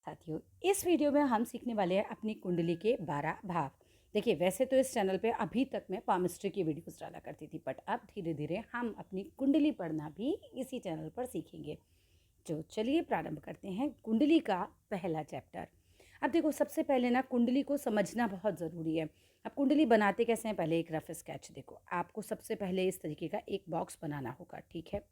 साथियों, इस वीडियो में हम सीखने वाले हैं अपनी कुंडली के 12 भाव। देखिए, वैसे तो इस चैनल पे अभी तक मैं पामिस्ट्री की वीडियोस डाला करती थी, बट अब धीरे धीरे हम अपनी कुंडली पढ़ना भी इसी चैनल पर सीखेंगे। तो चलिए प्रारंभ करते हैं कुंडली का पहला चैप्टर। अब देखो, सबसे पहले ना कुंडली को समझना बहुत ज़रूरी है। अब कुंडली बनाते कैसे हैं, पहले एक रफ स्केच देखो। आपको सबसे पहले इस तरीके का एक बॉक्स बनाना होगा, ठीक है,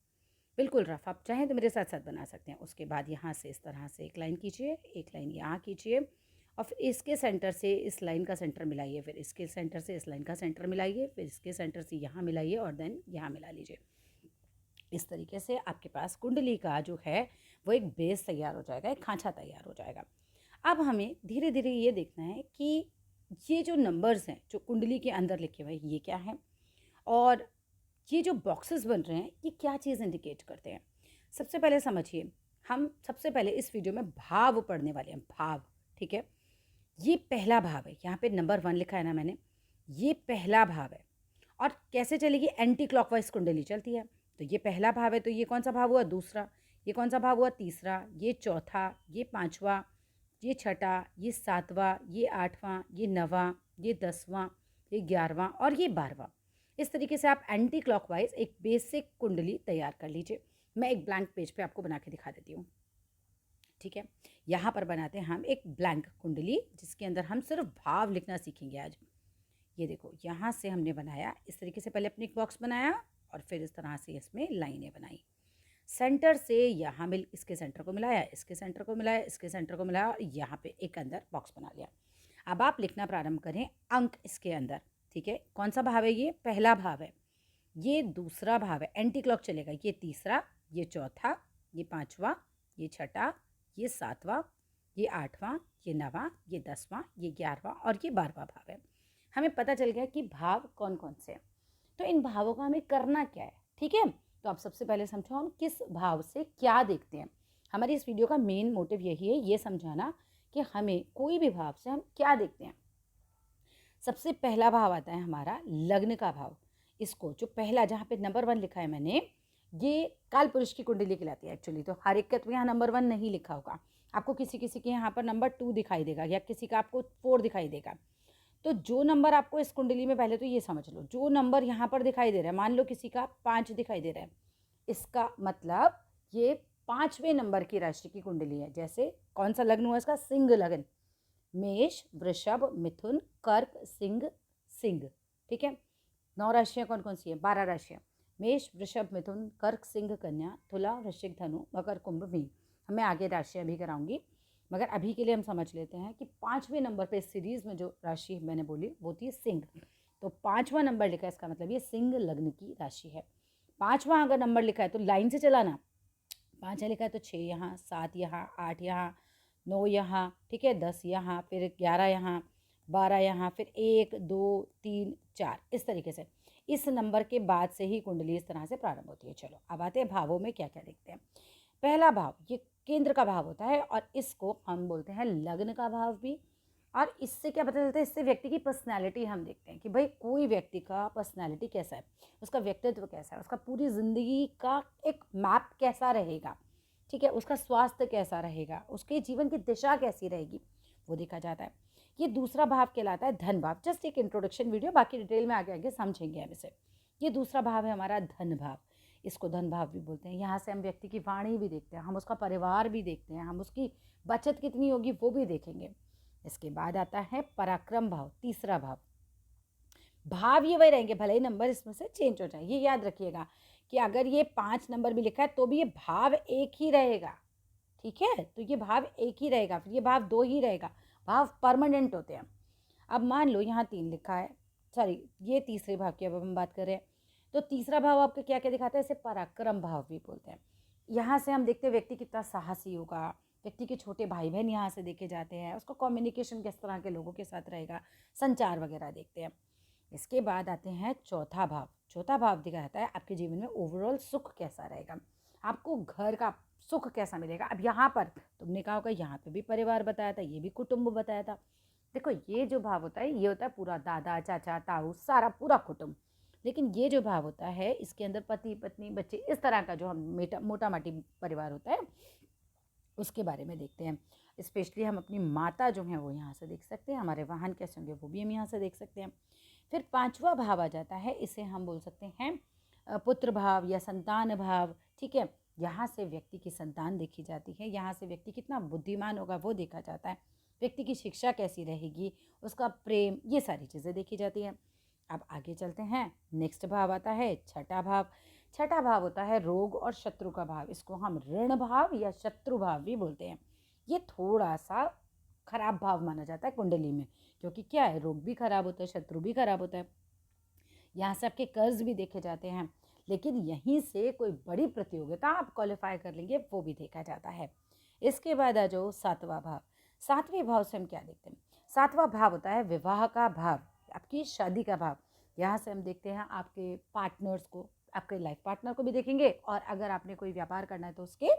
बिल्कुल रफ। आप चाहें तो मेरे साथ साथ बना सकते हैं। उसके बाद यहाँ से इस तरह से एक लाइन कीजिए, एक लाइन यहाँ कीजिए, और फिर इसके सेंटर से इस लाइन का सेंटर मिलाइए, फिर इसके सेंटर से इस लाइन का सेंटर मिलाइए, फिर इसके सेंटर से यहाँ मिलाइए और देन यहाँ मिला लीजिए। इस तरीके से आपके पास कुंडली का जो है वो एक बेस तैयार हो जाएगा, एक खांचा तैयार हो जाएगा। अब हमें धीरे धीरे ये देखना है कि ये जो नंबर्स हैं जो कुंडली के अंदर लिखे हुए हैं ये क्या हैं, और ये जो बॉक्सेस बन रहे हैं ये क्या चीज़ इंडिकेट करते हैं। सबसे पहले समझिए, हम सबसे पहले इस वीडियो में भाव पढ़ने वाले हैं। भाव, ठीक है, ये पहला भाव है। यहाँ पे नंबर 1 लिखा है ना मैंने, ये पहला भाव है। और कैसे चलेगी, एंटी क्लॉकवाइज कुंडली चलती है। तो ये पहला भाव है, तो ये कौन सा भाव हुआ, दूसरा। ये कौन सा भाव हुआ, तीसरा। ये चौथा, ये पाँचवा, ये छठा, ये सातवां, ये आठवां, ये नवां, ये 10वां, ये 11वां और ये 12वां। इस तरीके से आप एंटी क्लॉकवाइज एक बेसिक कुंडली तैयार कर लीजिए। मैं एक ब्लैंक पेज पे आपको बना के दिखा देती हूँ, ठीक है। यहाँ पर बनाते हैं हम एक ब्लैंक कुंडली, जिसके अंदर हम सिर्फ भाव लिखना सीखेंगे आज। ये देखो, यहाँ से हमने बनाया इस तरीके से, पहले अपने एक बॉक्स बनाया और फिर इस तरह से इसमें लाइनें बनाई। सेंटर से यहाँ मिल, इसके सेंटर को मिलाया, इसके सेंटर को मिलाया, इसके सेंटर को मिलाया और यहाँ पे एक अंदर बॉक्स बना लिया। अब आप लिखना प्रारंभ करें अंक इसके अंदर, ठीक है। कौन सा भाव है, ये पहला भाव है, ये दूसरा भाव है, एंटी क्लॉक चलेगा, ये तीसरा, ये चौथा, ये पाँचवा, ये छठा, ये सातवां, ये आठवां, ये नवां, ये 10वां, ये 11वां और ये 12वां भाव है। हमें पता चल गया कि भाव कौन कौन से हैं। तो इन भावों का हमें करना क्या है, ठीक है। तो आप सबसे पहले समझो हम किस भाव से क्या देखते हैं। हमारी इस वीडियो का मेन मोटिव यही है, ये समझाना कि हमें कोई भी भाव से हम क्या देखते हैं। सबसे पहला भाव आता है हमारा लग्न का भाव। इसको जो पहला, जहाँ पे नंबर 1 लिखा है मैंने, ये काल पुरुष की कुंडली कहलाती है एक्चुअली। तो हर एक का तो यहाँ नंबर 1 नहीं लिखा होगा, आपको किसी किसी के यहाँ पर नंबर 2 दिखाई देगा या किसी का आपको 4 दिखाई देगा। तो जो नंबर आपको इस कुंडली में, पहले तो ये समझ लो, जो नंबर यहाँ पर दिखाई दे रहा है, मान लो किसी का 5 दिखाई दे रहा है, इसका मतलब ये 5वें नंबर की राशि की कुंडली है। जैसे कौन सा लग्न हुआ इसका, सिंह लग्न, मेष, वृषभ, मिथुन, कर्क, सिंह, सिंह, ठीक है। 9 राशियाँ कौन कौन सी हैं, 12 राशियाँ, मेष, वृषभ, मिथुन, कर्क, सिंह, कन्या, तुला, वृश्चिक, धनु, मकर, कुंभ, मीन। मैं आगे राशियाँ भी कराऊंगी, मगर अभी के लिए हम समझ लेते हैं कि 5वें नंबर पे इस सीरीज़ में जो राशि मैंने बोली वो थी सिंह। तो 5वां नंबर लिखा है, इसका मतलब ये सिंह लग्न की राशि है। 5वां अगर नंबर लिखा है तो लाइन से चलाना, 5 लिखा है तो 6 यहाँ, 7 यहाँ, 8 यहाँ, 9 यहाँ, ठीक है, 10 यहाँ, फिर 11 यहाँ, 12 यहाँ, फिर 1 2 3 4, इस तरीके से इस नंबर के बाद से ही कुंडली इस तरह से प्रारंभ होती है। चलो अब आते हैं भावों में क्या क्या देखते हैं। पहला भाव ये केंद्र का भाव होता है और इसको हम बोलते हैं लग्न का भाव भी। और इससे क्या पता चलता है, इससे व्यक्ति की पर्सनैलिटी हम देखते हैं कि भाई कोई व्यक्ति का पर्सनैलिटी कैसा है, उसका व्यक्तित्व कैसा है, उसका पूरी ज़िंदगी का एक मैप कैसा रहेगा, ठीक है, उसका स्वास्थ्य कैसा रहेगा, उसके जीवन की दिशा कैसी रहेगी, वो देखा जाता है। ये दूसरा भाव कहलाता है धन भाव। जस्ट एक इंट्रोडक्शन वीडियो, बाकी डिटेल में आगे आगे समझेंगे हम इसे। ये दूसरा भाव है हमारा धन भाव, इसको धन भाव भी बोलते हैं। यहाँ से हम व्यक्ति की वाणी भी देखते हैं, हम उसका परिवार भी देखते हैं, हम उसकी बचत कितनी होगी वो भी देखेंगे। इसके बाद आता है पराक्रम भाव, तीसरा भाव। भाव ये वही रहेंगे, भले ही नंबर इसमें से चेंज हो जाए। ये याद रखिएगा कि अगर ये 5 नंबर भी लिखा है तो भी ये भाव एक ही रहेगा, ठीक है। तो ये भाव एक ही रहेगा, फिर ये भाव 2 ही रहेगा। भाव परमानेंट होते हैं। अब मान लो यहाँ 3 लिखा है, सॉरी ये तीसरे भाव की अब हम बात कर रहे हैं। तो तीसरा भाव आपको क्या क्या दिखाता है, इसे पराक्रम भाव भी बोलते हैं। यहाँ से हम देखते हैं व्यक्ति कितना साहसी होगा, व्यक्ति के छोटे भाई बहन यहाँ से देखे जाते हैं, उसको कम्युनिकेशन किस तरह के लोगों के साथ रहेगा, संचार वगैरह देखते हैं। इसके बाद आते हैं चौथा भाव। चौथा भाव दिखाता है आपके जीवन में ओवरऑल सुख कैसा रहेगा, आपको घर का सुख कैसा मिलेगा। अब यहाँ पर तुमने कहा होगा, यहाँ पे भी परिवार बताया था, ये भी कुटुंब बताया था। देखो ये जो भाव होता है ये होता है पूरा दादा चाचा ताऊ सारा पूरा कुटुंब। लेकिन ये जो भाव होता है इसके अंदर पति पत्नी बच्चे, इस तरह का जो हम मोटा माटी परिवार होता है उसके बारे में देखते हैं। स्पेशली हम अपनी माता जो हैं वो यहाँ से देख सकते हैं, हमारे वाहन कैसे होंगे वो भी हम यहाँ से देख सकते हैं। फिर 5वां भाव आ जाता है, इसे हम बोल सकते हैं पुत्र भाव या संतान भाव, ठीक है। यहाँ से व्यक्ति की संतान देखी जाती है, यहाँ से व्यक्ति कितना बुद्धिमान होगा वो देखा जाता है, व्यक्ति की शिक्षा कैसी रहेगी, उसका प्रेम, ये सारी चीज़ें देखी जाती हैं। अब आगे चलते हैं, नेक्स्ट भाव आता है छठा भाव। छठा भाव होता है रोग और शत्रु का भाव, इसको हम ऋण भाव या शत्रु भाव भी बोलते हैं। ये थोड़ा सा खराब भाव माना जाता है कुंडली में, क्योंकि क्या है, रोग भी खराब होता है, शत्रु भी खराब होता है, यहाँ से आपके कर्ज भी देखे जाते हैं, लेकिन यहीं से कोई बड़ी प्रतियोगिता आप क्वालिफाई कर लेंगे वो भी देखा जाता है। इसके बाद आ जाओ 7वां भाव। 7वें भाव से हम क्या देखते हैं, 7वां भाव होता है विवाह का भाव, आपकी शादी का भाव। यहाँ से हम देखते हैं आपके पार्टनर्स को, आपके लाइफ पार्टनर को भी देखेंगे, और अगर आपने कोई व्यापार करना है तो उसके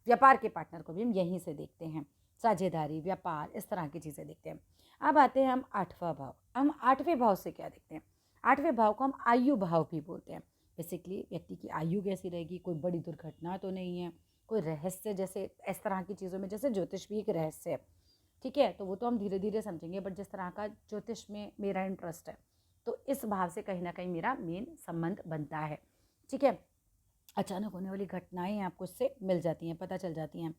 व्यापार के पार्टनर को भी हम यहीं से देखते हैं, साझेदारी, व्यापार, इस तरह की चीज़ें देखते हैं। अब आते हैं हम 8वां भाव। हम 8वें भाव से क्या देखते हैं, 8वें भाव को हम आयु भाव भी बोलते हैं। बेसिकली व्यक्ति की आयु कैसी रहेगी, कोई बड़ी दुर्घटना तो नहीं है, कोई रहस्य, जैसे इस तरह की चीज़ों में, जैसे ज्योतिष भी एक रहस्य है, ठीक है, तो वो तो हम धीरे धीरे समझेंगे, बट जिस तरह का ज्योतिष में मेरा इंटरेस्ट है तो इस भाव से कहीं ना कहीं मेरा मेन संबंध बनता है, ठीक है। अचानक होने वाली घटनाएं आपको इससे मिल जाती हैं, पता चल जाती हैं।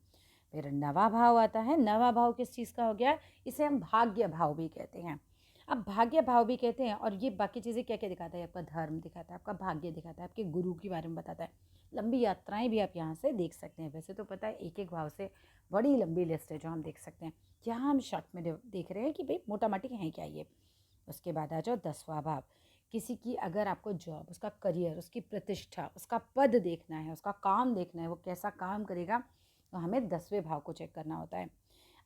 फिर 9वां भाव आता है। 9वां भाव किस चीज़ का हो गया, इसे हम भाग्य भाव भी कहते हैं। अब भाग्य भाव भी कहते हैं, और ये बाकी चीज़ें क्या क्या दिखाता है, आपका धर्म दिखाता है, आपका भाग्य दिखाता है, आपके गुरु के बारे में बताता है, लंबी यात्राएं भी आप यहाँ से देख सकते हैं। वैसे तो पता है एक एक भाव से बड़ी लंबी लिस्ट है जो हम देख सकते हैं, यहाँ हम शॉर्ट में देख रहे हैं कि भाई मोटा माटी हैं क्या ये। उसके बाद आ जाओ 10वां भाव। किसी की अगर आपको जॉब, उसका करियर, उसकी प्रतिष्ठा, उसका पद देखना है, उसका काम देखना है, वो कैसा काम करेगा, तो हमें 10वें भाव को चेक करना होता है।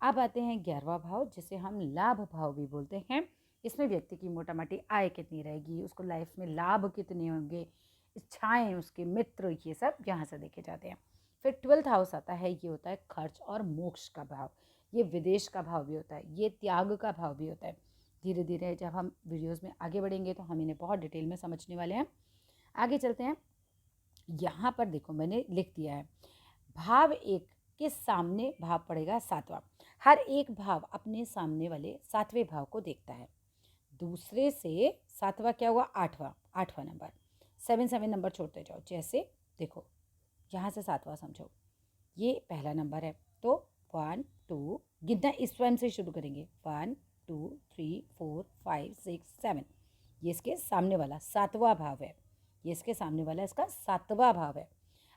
अब आते हैं 11वां भाव, जिसे हम लाभ भाव भी बोलते हैं। इसमें व्यक्ति की मोटा मोटी आय कितनी रहेगी, उसको लाइफ में लाभ कितने होंगे, इच्छाएं, उसके मित्र, ये सब यहाँ से देखे जाते हैं। फिर 12th हाउस आता है, ये होता है खर्च और मोक्ष का भाव, ये विदेश का भाव भी होता है, ये त्याग का भाव भी होता है। धीरे धीरे जब हम वीडियोस में आगे बढ़ेंगे तो हम इन्हें बहुत डिटेल में समझने वाले हैं। आगे चलते हैं, यहाँ पर देखो मैंने लिख दिया है, भाव 1 के सामने भाव पड़ेगा 7वां। हर एक भाव अपने सामने वाले 7वें भाव को देखता है। दूसरे से 7वां क्या हुआ, 8वां नंबर, 7 नंबर छोड़ते जाओ। जैसे देखो यहाँ से 7वां समझो, ये पहला नंबर है, तो 1 2 गिनना इस टाइम से शुरू करेंगे, 1 2 3 4 5 6 7, ये इसके सामने वाला 7वां भाव है, ये इसके सामने वाला इसका 7वां भाव है।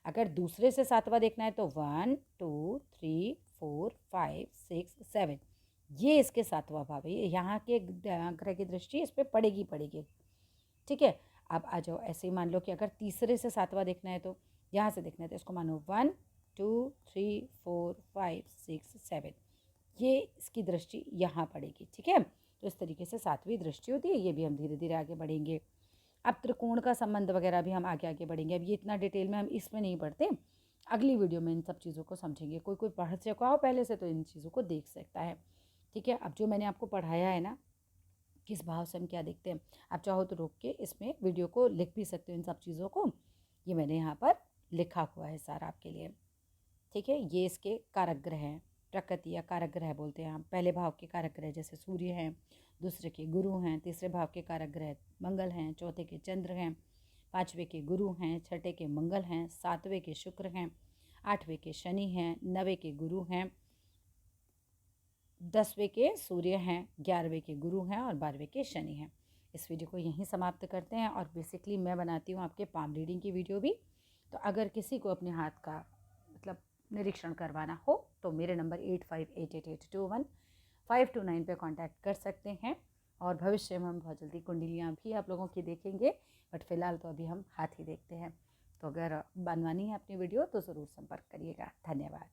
अगर दूसरे से 7वां देखना है तो 1 2 3 4 5 6 7, ये इसके 7वां भाव है। यहाँ के ग्रह की दृष्टि इस पर पड़ेगी, ठीक है। अब आ जाओ, ऐसे ही मान लो कि अगर तीसरे से 7वां देखना है तो यहाँ से देखना है, तो इसको मानो 1 2 3 4 5 6 7, ये इसकी दृष्टि यहाँ पड़ेगी, ठीक है। तो इस तरीके से 7वीं दृष्टि होती है, ये भी हम धीरे धीरे आगे बढ़ेंगे। अब त्रिकोण का संबंध वगैरह भी हम आगे आगे बढ़ेंगे, अब ये इतना डिटेल में हम इसमें नहीं पढ़ते, अगली वीडियो में इन सब चीज़ों को समझेंगे। कोई कोई पढ़ चुका हो पहले से तो इन चीज़ों को देख सकता है, ठीक है। अब जो मैंने आपको पढ़ाया है ना, किस भाव से हम क्या देखते हैं, आप चाहो तो रोक के इसमें वीडियो को लिख भी सकते हो इन सब चीज़ों को, ये मैंने यहाँ पर लिखा हुआ है सारा आपके लिए, ठीक है। ये इसके कारक ग्रह हैं, प्रकृति या कारक ग्रह बोलते हैं हम। पहले भाव के कारक ग्रह जैसे सूर्य हैं, दूसरे के गुरु हैं, तीसरे भाव के कारक ग्रह मंगल हैं, चौथे के चंद्र हैं, 5वें के गुरु हैं, छठे के मंगल हैं, 7वें के शुक्र हैं, 8वें के शनि हैं, 9वें के गुरु हैं, 10वें के सूर्य हैं, 11वें के गुरु हैं और 12वें के शनि हैं। इस वीडियो को यहीं समाप्त करते हैं। और बेसिकली मैं बनाती हूँ आपके पाम रीडिंग की वीडियो भी, तो अगर किसी को अपने हाथ का मतलब निरीक्षण करवाना हो तो मेरे नंबर 858821 पे कांटेक्ट कर सकते हैं। और भविष्य में हम बहुत जल्दी कुंडलियाँ भी आप लोगों की देखेंगे, बट फ़िलहाल तो अभी हम हाथ ही देखते हैं। तो अगर बनवानी है अपनी वीडियो तो ज़रूर संपर्क करिएगा। धन्यवाद।